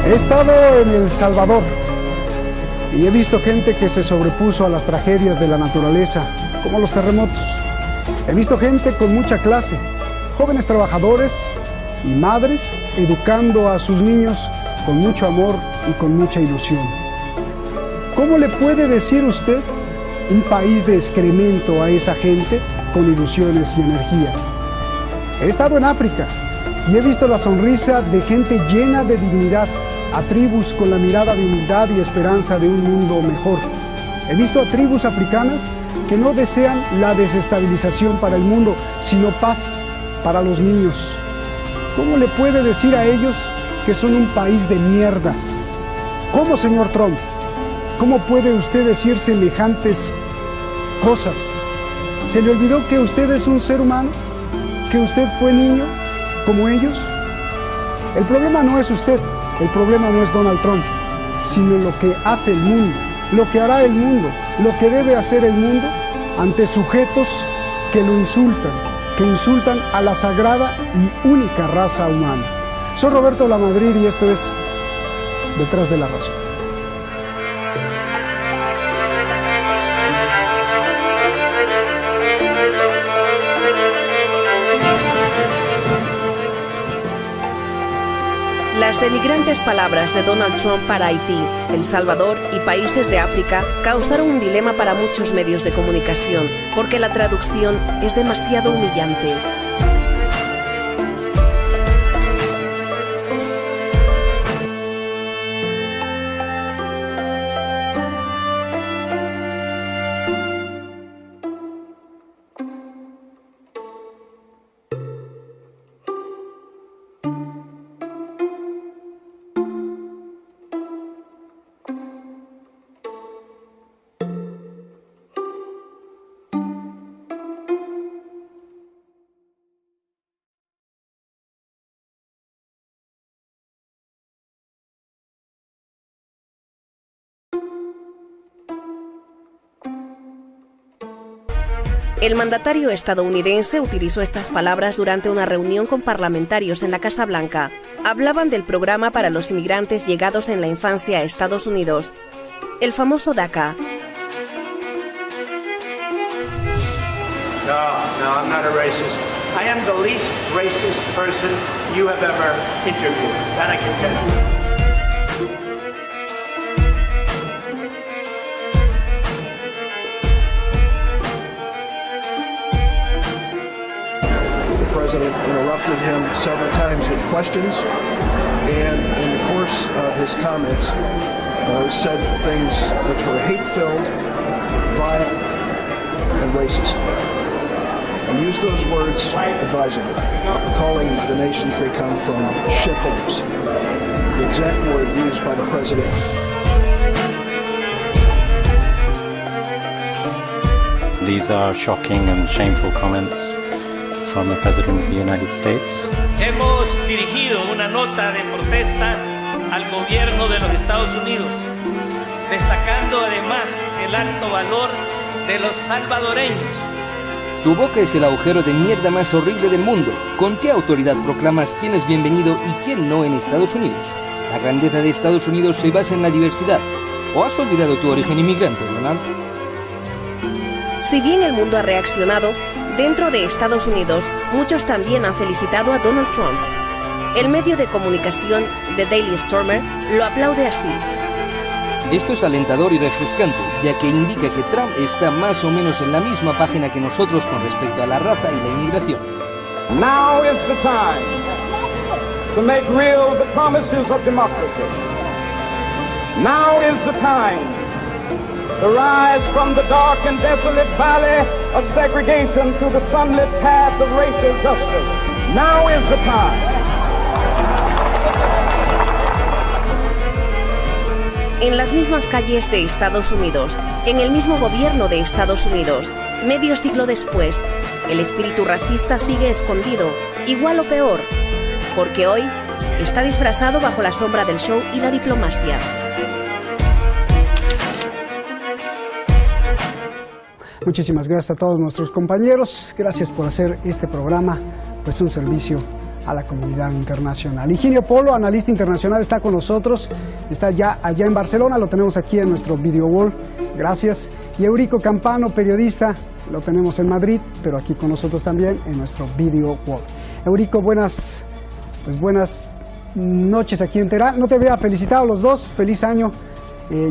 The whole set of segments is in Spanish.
He estado en El Salvador y he visto gente que se sobrepuso a las tragedias de la naturaleza, como los terremotos. He visto gente con mucha clase, jóvenes trabajadores y madres educando a sus niños con mucho amor y con mucha ilusión. ¿Cómo le puede decir usted un país de excremento a esa gente con ilusiones y energía? He estado en África y he visto la sonrisa de gente llena de dignidad, a tribus con la mirada de humildad y esperanza de un mundo mejor. He visto a tribus africanas que no desean la desestabilización para el mundo, sino paz para los niños. ¿Cómo le puede decir a ellos que son un país de mierda? ¿Cómo, señor Trump? ¿Cómo puede usted decir semejantes cosas? ¿Se le olvidó que usted es un ser humano? ¿Que usted fue niño como ellos? El problema no es usted, el problema no es Donald Trump, sino lo que hace el mundo, lo que hará el mundo, lo que debe hacer el mundo ante sujetos que lo insultan, que insultan a la sagrada y única raza humana. Soy Roberto Lamadrid y esto es Detrás de la Razón. Las denigrantes palabras de Donald Trump para Haití, El Salvador y países de África causaron un dilema para muchos medios de comunicación, porque la traducción es demasiado humillante. El mandatario estadounidense utilizó estas palabras durante una reunión con parlamentarios en la Casa Blanca. Hablaban del programa para los inmigrantes llegados en la infancia a Estados Unidos, el famoso DACA. No, I'm not a racist. I am the least racist person you have ever interviewed. That I can tell you. The president interrupted him several times with questions, and in the course of his comments said things which were hate-filled, vile, and racist. He used those words advisedly, calling the nations they come from shitholes, the exact word used by the president. These are shocking and shameful comments from the President of the United States. Hemos dirigido una nota de protesta al gobierno de los Estados Unidos, destacando además el alto valor de los salvadoreños. Tu boca es el agujero de mierda más horrible del mundo. ¿Con qué autoridad proclamas quién es bienvenido y quién no en Estados Unidos? La grandeza de Estados Unidos se basa en la diversidad. ¿O has olvidado tu origen inmigrante, Donald? Si bien el mundo ha reaccionado, dentro de Estados Unidos, muchos también han felicitado a Donald Trump. El medio de comunicación The Daily Stormer lo aplaude así. Esto es alentador y refrescante, ya que indica que Trump está más o menos en la misma página que nosotros con respecto a la raza y la inmigración. Now is the time to make real the promises of democracy. Now is the time to rise from the dark and desolate valley of segregation to the sunlit path of racial justice. Now is the time. En las mismas calles de Estados Unidos, en el mismo gobierno de Estados Unidos, medio siglo después, el espíritu racista sigue escondido, igual o peor, porque hoy está disfrazado bajo la sombra del show y la diplomacia. Muchísimas gracias a todos nuestros compañeros. Gracias por hacer este programa pues un servicio a la comunidad internacional. Higinio Polo, analista internacional, está con nosotros, está ya allá en Barcelona, lo tenemos aquí en nuestro video wall, gracias. Y Eurico Campano, periodista, lo tenemos en Madrid, pero aquí con nosotros también en nuestro video wall. Eurico, buenas noches aquí en Teherán. No te había felicitado los dos, feliz año.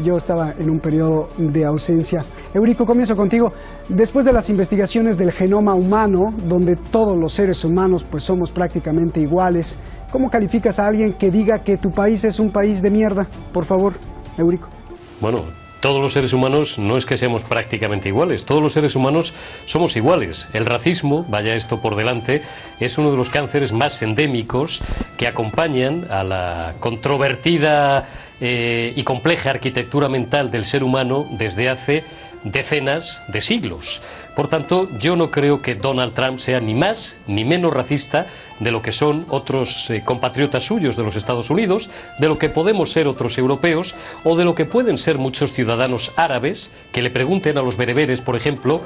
Yo estaba en un periodo de ausencia. Eurico, comienzo contigo. Después de las investigaciones del genoma humano, donde todos los seres humanos pues somos prácticamente iguales, ¿cómo calificas a alguien que diga que tu país es un país de mierda? Por favor, Eurico. Bueno, todos los seres humanos no es que seamos prácticamente iguales, todos los seres humanos somos iguales. El racismo, vaya esto por delante, es uno de los cánceres más endémicos que acompañan a la controvertida y compleja arquitectura mental del ser humano desde hace decenas de siglos. Por tanto, yo no creo que Donald Trump sea ni más ni menos racista de lo que son otros compatriotas suyos de los Estados Unidos, de lo que podemos ser otros europeos o de lo que pueden ser muchos ciudadanos árabes que le pregunten a los bereberes, por ejemplo,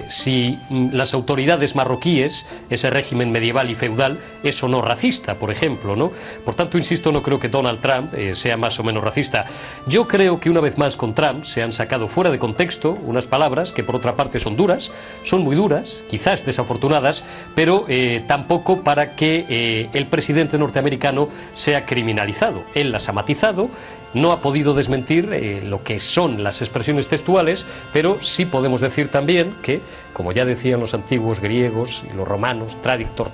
si las autoridades marroquíes, ese régimen medieval y feudal, es o no racista, por ejemplo, ¿no? Por tanto, insisto, no creo que Donald Trump sea más o menos racista. Yo creo que una vez más con Trump se han sacado fuera de contexto unas palabras que por otra parte son duras, son muy duras, quizás desafortunadas, pero tampoco para que el presidente norteamericano sea criminalizado. Él las ha matizado, no ha podido desmentir lo que son las expresiones textuales, pero sí podemos decir también que, como ya decían los antiguos griegos y los romanos, traditor,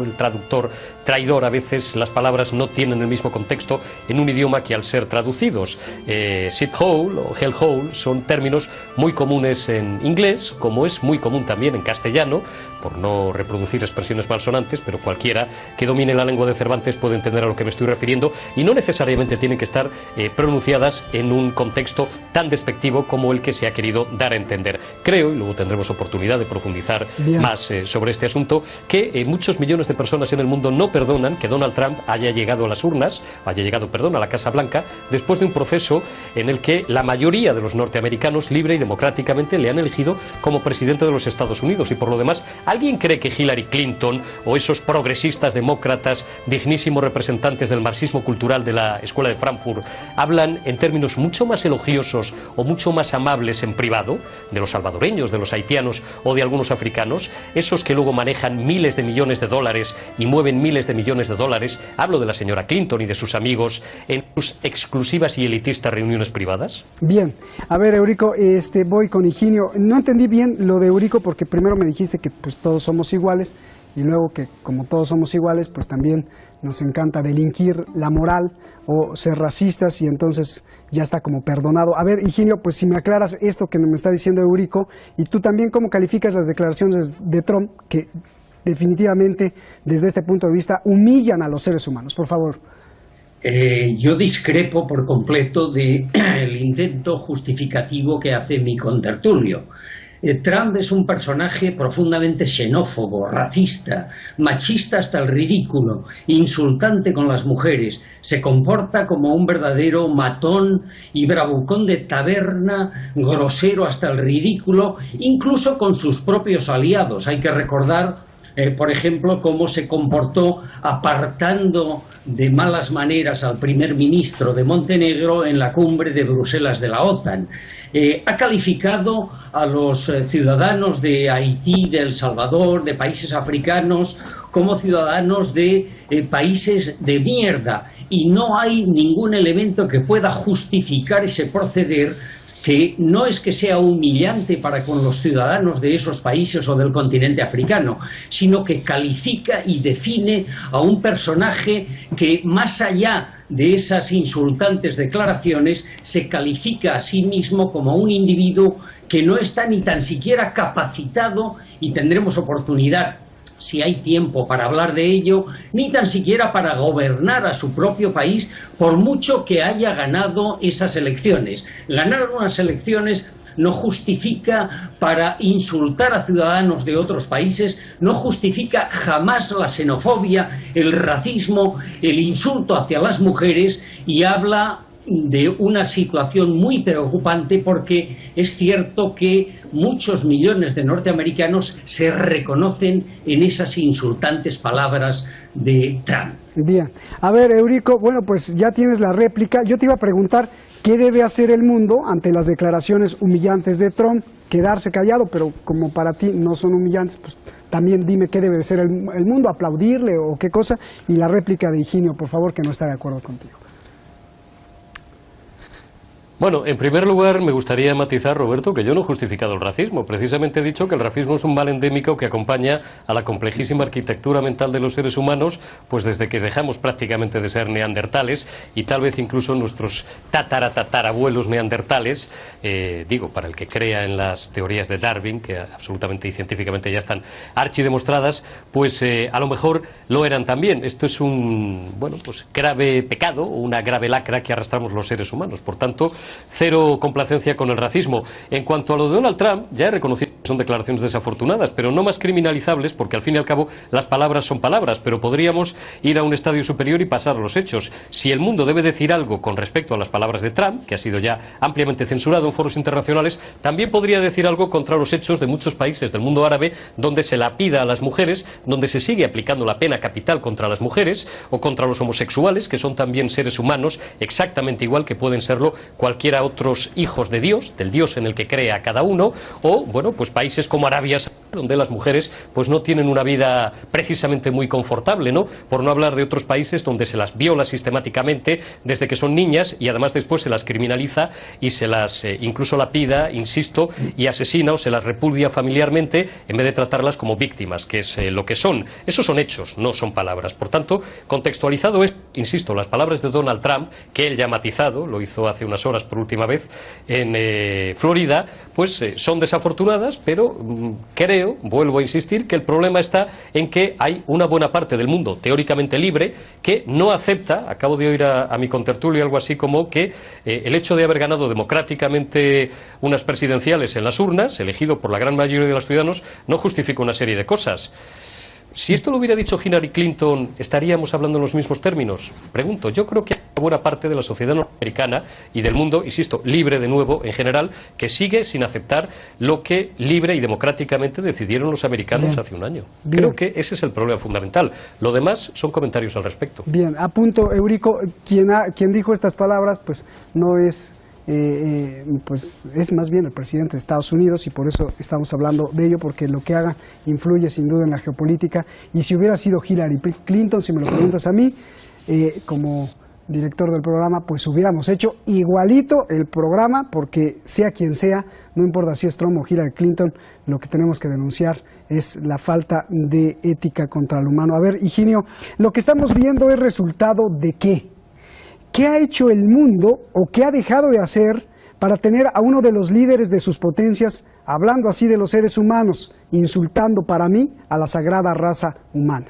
el traductor, traidor, a veces las palabras no tienen el mismo contexto en un idioma que al ser traducidos. Shithole o hellhole son términos muy comunes en inglés, como es muy común también en castellano, por no reproducir expresiones malsonantes, pero cualquiera que domine la lengua de Cervantes puede entender a lo que me estoy refiriendo, y no necesariamente tienen que estar pronunciadas en un contexto tan despectivo como el que se ha querido dar a entender. Creo, y luego tendremos oportunidad de profundizar más sobre este asunto, que muchos millones de personas en el mundo no perdonan que Donald Trump haya llegado a las urnas, a la Casa Blanca, después de un proceso en el que la mayoría de los norteamericanos libre y democráticamente le han elegido como presidente de los Estados Unidos. Y por lo demás, ¿alguien cree que Hillary Clinton o esos progresistas demócratas, dignísimos representantes del marxismo cultural de la Escuela de Frankfurt, hablan en términos mucho más elogiosos o mucho más amables en privado de los salvadoreños, de los haitianos o de algunos africanos, esos que luego manejan miles de millones de dólares y mueven miles de millones de dólares? Hablo de la señora Clinton y de sus amigos en sus exclusivas y elitistas reuniones privadas. Bien, a ver, Eurico, voy con Higinio. No entendí bien lo de Eurico porque primero me dijiste que pues todos somos iguales y luego que como todos somos iguales pues también nos encanta delinquir la moral o ser racistas y entonces ya está como perdonado. A ver, Higinio, pues si me aclaras esto que me está diciendo Eurico, y tú también cómo calificas las declaraciones de Trump que definitivamente desde este punto de vista humillan a los seres humanos, por favor. Yo discrepo por completo del intento justificativo que hace mi contertulio. Trump es un personaje profundamente xenófobo, racista, machista hasta el ridículo, insultante con las mujeres, se comporta como un verdadero matón y bravucón de taberna, grosero hasta el ridículo, incluso con sus propios aliados. Hay que recordar, por ejemplo, cómo se comportó apartando de malas maneras al primer ministro de Montenegro en la cumbre de Bruselas de la OTAN. Ha calificado a los ciudadanos de Haití, de El Salvador, de países africanos, como ciudadanos de países de mierda, y no hay ningún elemento que pueda justificar ese proceder, que no es que sea humillante para con los ciudadanos de esos países o del continente africano, sino que califica y define a un personaje que, más allá de esas insultantes declaraciones, se califica a sí mismo como un individuo que no está ni tan siquiera capacitado, y tendremos oportunidad, si hay tiempo para hablar de ello, ni tan siquiera para gobernar a su propio país, por mucho que haya ganado esas elecciones. Ganar unas elecciones no justifica para insultar a ciudadanos de otros países, no justifica jamás la xenofobia, el racismo, el insulto hacia las mujeres, y habla de una situación muy preocupante, porque es cierto que muchos millones de norteamericanos se reconocen en esas insultantes palabras de Trump. Bien. A ver, Eurico, bueno, pues ya tienes la réplica. Yo te iba a preguntar qué debe hacer el mundo ante las declaraciones humillantes de Trump. Quedarse callado, pero como para ti no son humillantes, pues también dime qué debe hacer el mundo, aplaudirle o qué cosa. Y la réplica de Higinio, por favor, que no está de acuerdo contigo. Bueno, en primer lugar me gustaría matizar, Roberto, que yo no he justificado el racismo. Precisamente he dicho que el racismo es un mal endémico que acompaña a la complejísima arquitectura mental de los seres humanos, pues desde que dejamos prácticamente de ser neandertales, y tal vez incluso nuestros tatarabuelos neandertales, digo, para el que crea en las teorías de Darwin, que absolutamente y científicamente ya están archidemostradas, pues a lo mejor lo eran también. Esto es un, bueno, pues grave pecado, una grave lacra que arrastramos los seres humanos. Por tanto, cero complacencia con el racismo. En cuanto a lo de Donald Trump, ya he reconocido que son declaraciones desafortunadas, pero no más criminalizables, porque al fin y al cabo las palabras son palabras, pero podríamos ir a un estadio superior y pasar a los hechos. Si el mundo debe decir algo con respecto a las palabras de Trump, que ha sido ya ampliamente censurado en foros internacionales, también podría decir algo contra los hechos de muchos países del mundo árabe, donde se lapida a las mujeres, donde se sigue aplicando la pena capital contra las mujeres, o contra los homosexuales, que son también seres humanos, exactamente igual que pueden serlo cualquiera otros hijos de Dios, del Dios en el que cree a cada uno, o bueno, pues países como Arabia, donde las mujeres pues no tienen una vida precisamente muy confortable, ¿no? Por no hablar de otros países donde se las viola sistemáticamente desde que son niñas, y además después se las criminaliza y se las incluso lapida, insisto, y asesina o se las repudia familiarmente en vez de tratarlas como víctimas, que es lo que son. Esos son hechos, no son palabras. Por tanto, contextualizado es, insisto, las palabras de Donald Trump, que él ya ha matizado, lo hizo hace unas horas por última vez en Florida, pues son desafortunadas, pero creo, vuelvo a insistir, que el problema está en que hay una buena parte del mundo teóricamente libre que no acepta, acabo de oír a mi contertulio algo así como que el hecho de haber ganado democráticamente unas presidenciales en las urnas, elegido por la gran mayoría de los ciudadanos, no justifica una serie de cosas. Si esto lo hubiera dicho Hillary Clinton, ¿estaríamos hablando en los mismos términos? Pregunto, yo creo que hay una buena parte de la sociedad norteamericana y del mundo, insisto, libre de nuevo en general, que sigue sin aceptar lo que libre y democráticamente decidieron los americanos hace un año. Creo que ese es el problema fundamental. Lo demás son comentarios al respecto. Bien, apunto, Eurico, quien dijo estas palabras, pues no es... pues es más bien el presidente de Estados Unidos, y por eso estamos hablando de ello, porque lo que haga influye sin duda en la geopolítica. Y si hubiera sido Hillary Clinton, si me lo preguntas a mí, como director del programa, pues hubiéramos hecho igualito el programa, porque sea quien sea, no importa si es Trump o Hillary Clinton, lo que tenemos que denunciar es la falta de ética contra el humano. A ver, Higinio, lo que estamos viendo es resultado de ¿qué? ¿Qué ha hecho el mundo o qué ha dejado de hacer para tener a uno de los líderes de sus potencias hablando así de los seres humanos, insultando para mí a la sagrada raza humana?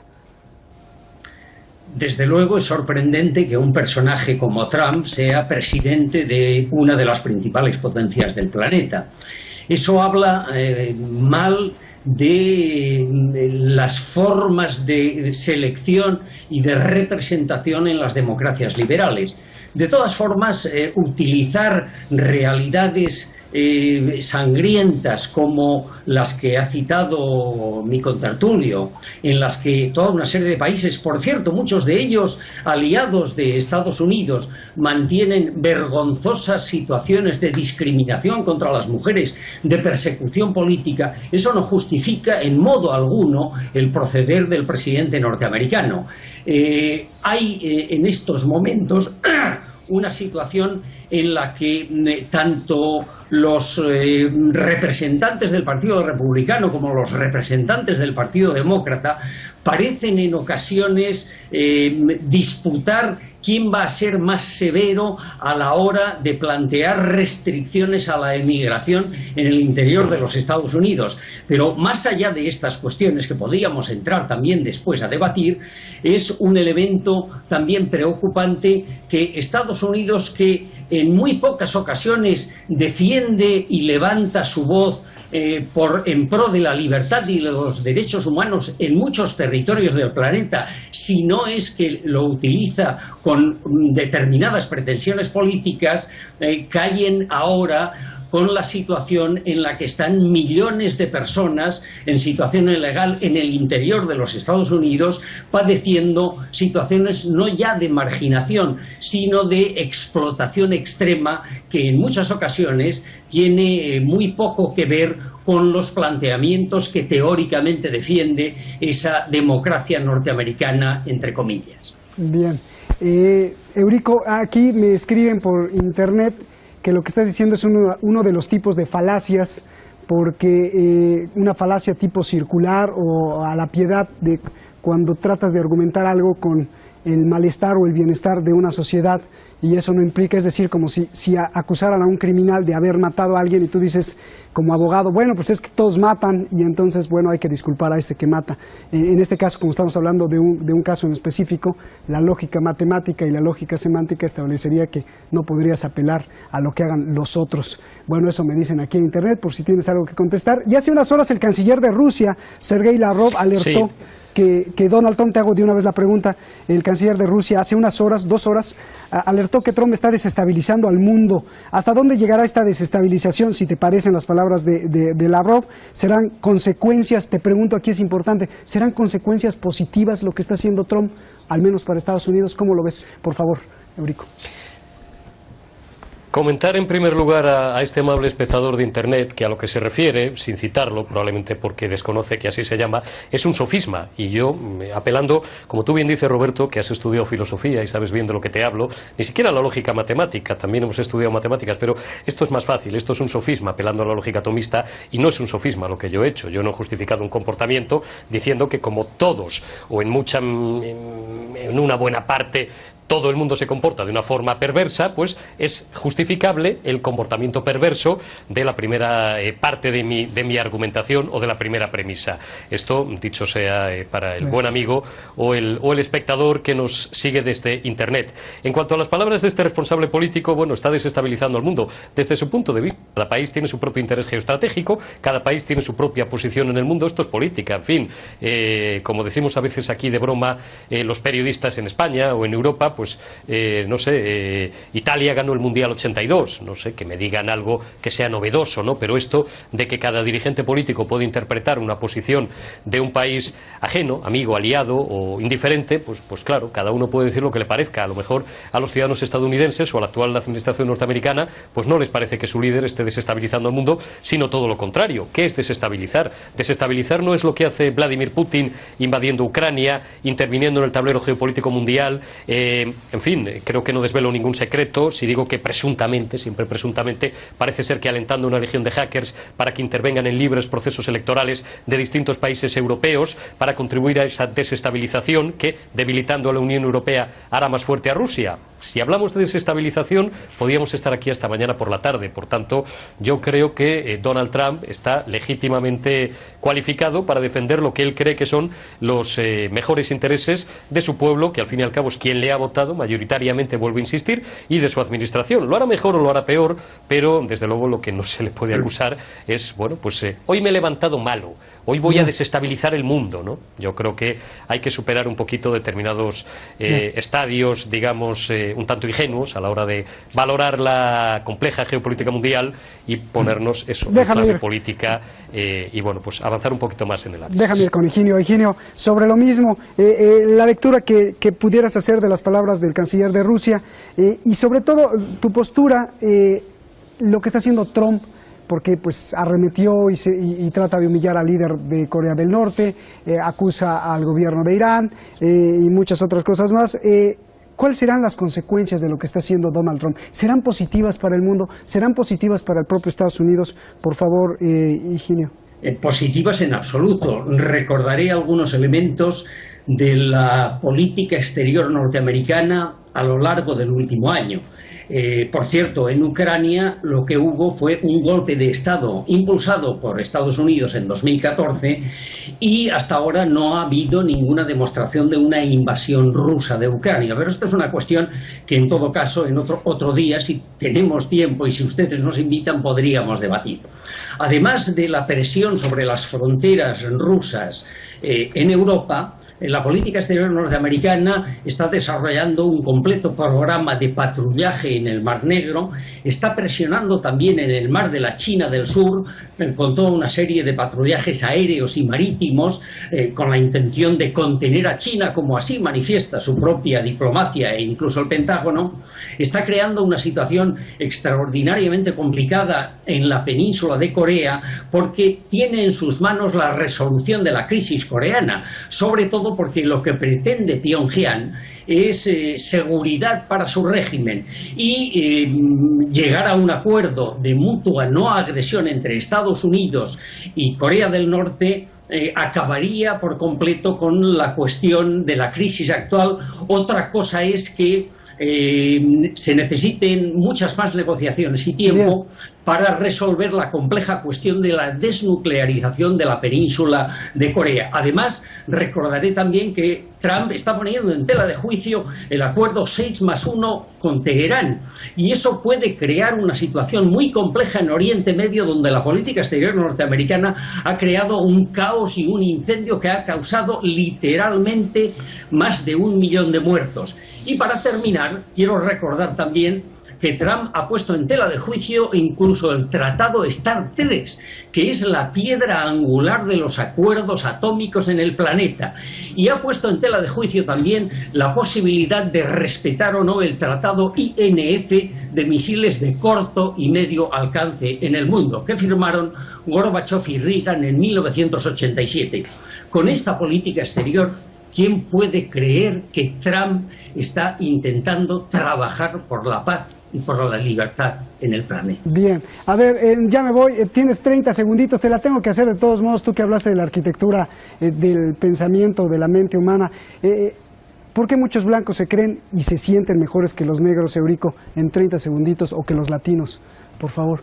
Desde luego es sorprendente que un personaje como Trump sea presidente de una de las principales potencias del planeta. Eso habla mal de las formas de selección y de representación en las democracias liberales. De todas formas, utilizar realidades sangrientas como las que ha citado mi contertulio, en las que toda una serie de países, por cierto, muchos de ellos aliados de Estados Unidos, mantienen vergonzosas situaciones de discriminación contra las mujeres, de persecución política, eso no justifica en modo alguno el proceder del presidente norteamericano. Hay en estos momentos una situación en la que tanto los representantes del Partido Republicano como los representantes del Partido Demócrata parecen en ocasiones disputar quién va a ser más severo a la hora de plantear restricciones a la emigración en el interior de los Estados Unidos. Pero más allá de estas cuestiones, que podríamos entrar también después a debatir, es un elemento también preocupante que Estados Unidos, que en muy pocas ocasiones defiende y levanta su voz en pro de la libertad y de los derechos humanos en muchos territorios del planeta, si no es que lo utiliza con con determinadas pretensiones políticas caen ahora con la situación en la que están millones de personas en situación ilegal en el interior de los Estados Unidos, padeciendo situaciones no ya de marginación, sino de explotación extrema que en muchas ocasiones tiene muy poco que ver con los planteamientos que teóricamente defiende esa democracia norteamericana, entre comillas. Bien. Eurico, aquí me escriben por internet que lo que estás diciendo es uno de los tipos de falacias, porque una falacia tipo circular o a la piedad de cuando tratas de argumentar algo con el malestar o el bienestar de una sociedad, y eso no implica, es decir, como si acusaran a un criminal de haber matado a alguien y tú dices como abogado, bueno, pues es que todos matan y entonces, bueno, hay que disculpar a este que mata. En este caso, como estamos hablando de un caso en específico, la lógica matemática y la lógica semántica establecería que no podrías apelar a lo que hagan los otros. Bueno, eso me dicen aquí en internet, por si tienes algo que contestar. Y hace unas horas el canciller de Rusia, Sergei Lavrov, alertó que Donald Trump, te hago de una vez la pregunta, el canciller de Rusia hace unas horas, 2 horas, alertó que Trump está desestabilizando al mundo. ¿Hasta dónde llegará esta desestabilización, si te parecen las palabras de Lavrov? ¿Serán consecuencias, te pregunto, aquí es importante, serán consecuencias positivas lo que está haciendo Trump, al menos para Estados Unidos? ¿Cómo lo ves? Por favor, Eurico. Comentar en primer lugar a este amable espectador de Internet que a lo que se refiere, sin citarlo, probablemente porque desconoce que así se llama, es un sofisma. Y yo, apelando, como tú bien dices, Roberto, que has estudiado filosofía y sabes bien de lo que te hablo, ni siquiera la lógica matemática, también hemos estudiado matemáticas, pero esto es más fácil, esto es un sofisma, apelando a la lógica atomista, y no es un sofisma lo que yo he hecho. Yo no he justificado un comportamiento diciendo que como todos, o en una buena parte, todo el mundo se comporta de una forma perversa, pues es justificable el comportamiento perverso de la primera parte de mi argumentación o de la primera premisa. Esto, dicho sea para el buen amigo o el espectador que nos sigue desde Internet. En cuanto a las palabras de este responsable político, bueno, está desestabilizando el mundo. Desde su punto de vista, cada país tiene su propio interés geoestratégico, cada país tiene su propia posición en el mundo, esto es política, en fin. Como decimos a veces aquí de broma los periodistas en España o en Europa, pues no sé, Italia ganó el Mundial 82, no sé, que me digan algo que sea novedoso, ¿no? Pero esto de que cada dirigente político puede interpretar una posición de un país ajeno, amigo, aliado o indiferente, pues claro, cada uno puede decir lo que le parezca. A lo mejor a los ciudadanos estadounidenses o a la actual administración norteamericana, pues no les parece que su líder esté desestabilizando el mundo, sino todo lo contrario. ¿Qué es desestabilizar? Desestabilizar no es lo que hace Vladimir Putin invadiendo Ucrania, interviniendo en el tablero geopolítico mundial, en fin, creo que no desvelo ningún secreto si digo que presuntamente, siempre presuntamente, parece ser que alentando una legión de hackers para que intervengan en libres procesos electorales de distintos países europeos para contribuir a esa desestabilización que, debilitando a la Unión Europea, hará más fuerte a Rusia. Si hablamos de desestabilización, podríamos estar aquí hasta mañana por la tarde. Por tanto, yo creo que Donald Trump está legítimamente cualificado para defender lo que él cree que son los mejores intereses de su pueblo, que al fin y al cabo es quien le ha votado mayoritariamente, vuelvo a insistir, y de su administración. Lo hará mejor o lo hará peor, pero desde luego lo que no se le puede acusar es, bueno, pues hoy me he levantado malo, hoy voy a desestabilizar el mundo, ¿no? Yo creo que hay que superar un poquito determinados estadios, digamos, un tanto ingenuos a la hora de valorar la compleja geopolítica mundial y ponernos eso, en clave política y, bueno, pues avanzar un poquito más en el análisis. Déjame ir con Higinio. Higinio, sobre lo mismo, la lectura que pudieras hacer de las palabras del canciller de Rusia y sobre todo tu postura, lo que está haciendo Trump, porque pues arremetió y trata de humillar al líder de Corea del Norte, acusa al gobierno de Irán y muchas otras cosas más. ¿Cuáles serán las consecuencias de lo que está haciendo Donald Trump? ¿Serán positivas para el mundo? ¿Serán positivas para el propio Estados Unidos? Por favor, Higinio. Positivas en absoluto. Recordaré algunos elementos de la política exterior norteamericana a lo largo del último año. Por cierto, en Ucrania lo que hubo fue un golpe de Estado impulsado por Estados Unidos en 2014 y hasta ahora no ha habido ninguna demostración de una invasión rusa de Ucrania. Pero esto es una cuestión que en todo caso en otro día, si tenemos tiempo y si ustedes nos invitan, podríamos debatir. Además de la presión sobre las fronteras rusas en Europa, la política exterior norteamericana está desarrollando un completo programa de patrullaje en el Mar Negro, está presionando también en el Mar de la China del Sur con toda una serie de patrullajes aéreos y marítimos con la intención de contener a China, como así manifiesta su propia diplomacia e incluso el Pentágono. Está creando una situación extraordinariamente complicada en la península de Corea porque tiene en sus manos la resolución de la crisis coreana, sobre todo porque lo que pretende Pyongyang es seguridad para su régimen y llegar a un acuerdo de mutua no agresión entre Estados Unidos y Corea del Norte acabaría por completo con la cuestión de la crisis actual. Otra cosa es que se necesiten muchas más negociaciones y tiempo para resolver la compleja cuestión de la desnuclearización de la península de Corea. Además, recordaré también que Trump está poniendo en tela de juicio el acuerdo 6+1 con Teherán, y eso puede crear una situación muy compleja en Oriente Medio, donde la política exterior norteamericana ha creado un caos y un incendio que ha causado literalmente más de 1 millón de muertos. Y para terminar, quiero recordar también que Trump ha puesto en tela de juicio incluso el Tratado START III, que es la piedra angular de los acuerdos atómicos en el planeta, y ha puesto en tela de juicio también la posibilidad de respetar o no el Tratado INF de misiles de corto y medio alcance en el mundo, que firmaron Gorbachev y Reagan en 1987. Con esta política exterior, ¿quién puede creer que Trump está intentando trabajar por la paz y por la libertad en el planeta? Bien, a ver, ya me voy, tienes 30 segunditos, te la tengo que hacer de todos modos, tú que hablaste de la arquitectura, del pensamiento, de la mente humana. ¿Por qué muchos blancos se creen y se sienten mejores que los negros, Eurico, en 30 segunditos, o que los latinos? Por favor.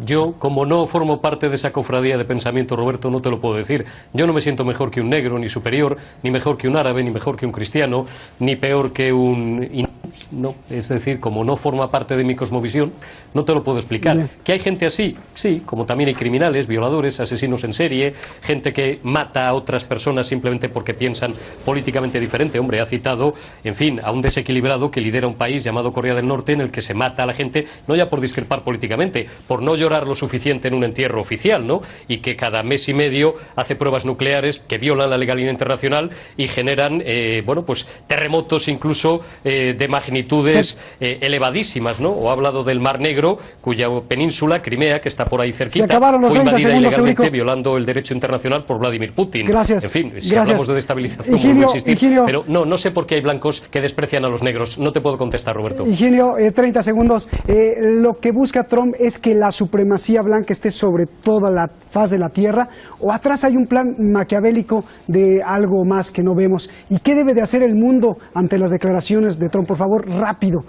Yo, como no formo parte de esa cofradía de pensamiento, Roberto, no te lo puedo decir. Yo no me siento mejor que un negro, ni superior, ni mejor que un árabe, ni mejor que un cristiano, ni peor que un... No, es decir, como no forma parte de mi cosmovisión, no te lo puedo explicar. Bien. ¿Que hay gente así? Sí, como también hay criminales, violadores, asesinos en serie, gente que mata a otras personas simplemente porque piensan políticamente diferente. Hombre, ha citado, en fin, a un desequilibrado que lidera un país llamado Corea del Norte, en el que se mata a la gente, no ya por discrepar políticamente, por no llorar lo suficiente en un entierro oficial, ¿no? Y que cada mes y medio hace pruebas nucleares que violan la legalidad internacional y generan, bueno, pues terremotos incluso de magnitudes elevadísimas, ¿no? O ha hablado del Mar Negro, cuya península, Crimea, que está por ahí cerquita, fue invadida ilegalmente, violando el derecho internacional por Vladimir Putin. Gracias. En fin, si hablamos de destabilización, vuelvo a insistir, pero no sé por qué hay blancos que desprecian a los negros. No te puedo contestar, Roberto. Higinio, 30 segundos. Lo que busca Trump es que la supremacía blanca esté sobre toda la faz de la tierra, o atrás hay un plan maquiavélico de algo más que no vemos. ¿Y qué debe de hacer el mundo ante las declaraciones de Trump? Por favor, rápido.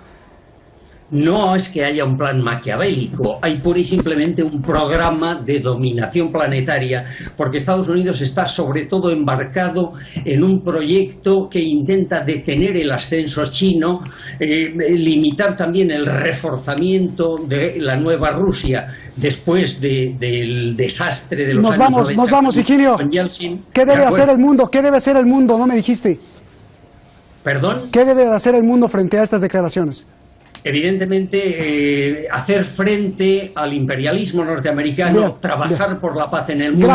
No es que haya un plan maquiavélico, hay pura y simplemente un programa de dominación planetaria, porque Estados Unidos está sobre todo embarcado en un proyecto que intenta detener el ascenso chino, limitar también el reforzamiento de la nueva Rusia después del desastre de los años 90. Nos vamos, Higinio. ¿Qué debe hacer el mundo? ¿Qué debe hacer el mundo? No me dijiste. ¿Perdón? ¿Qué debe hacer el mundo frente a estas declaraciones? Evidentemente, hacer frente al imperialismo norteamericano, bien, trabajar bien por la paz en el mundo.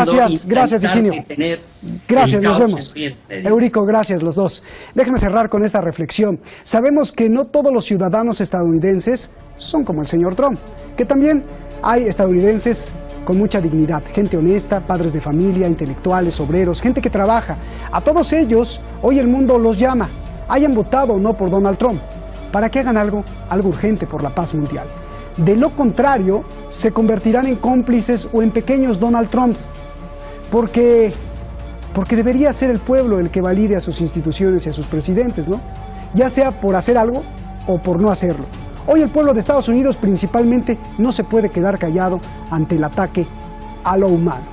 Gracias, Higinio. Gracias, nos vemos. Eurico, gracias los dos. Déjenme cerrar con esta reflexión. Sabemos que no todos los ciudadanos estadounidenses son como el señor Trump, que también hay estadounidenses con mucha dignidad, gente honesta, padres de familia, intelectuales, obreros, gente que trabaja. A todos ellos, hoy el mundo los llama, hayan votado o no por Donald Trump, para que hagan algo urgente por la paz mundial. De lo contrario, se convertirán en cómplices o en pequeños Donald Trumps, porque debería ser el pueblo el que valide a sus instituciones y a sus presidentes, ¿no? ya sea por hacer algo o por no hacerlo. Hoy el pueblo de Estados Unidos principalmente no se puede quedar callado ante el ataque a lo humano.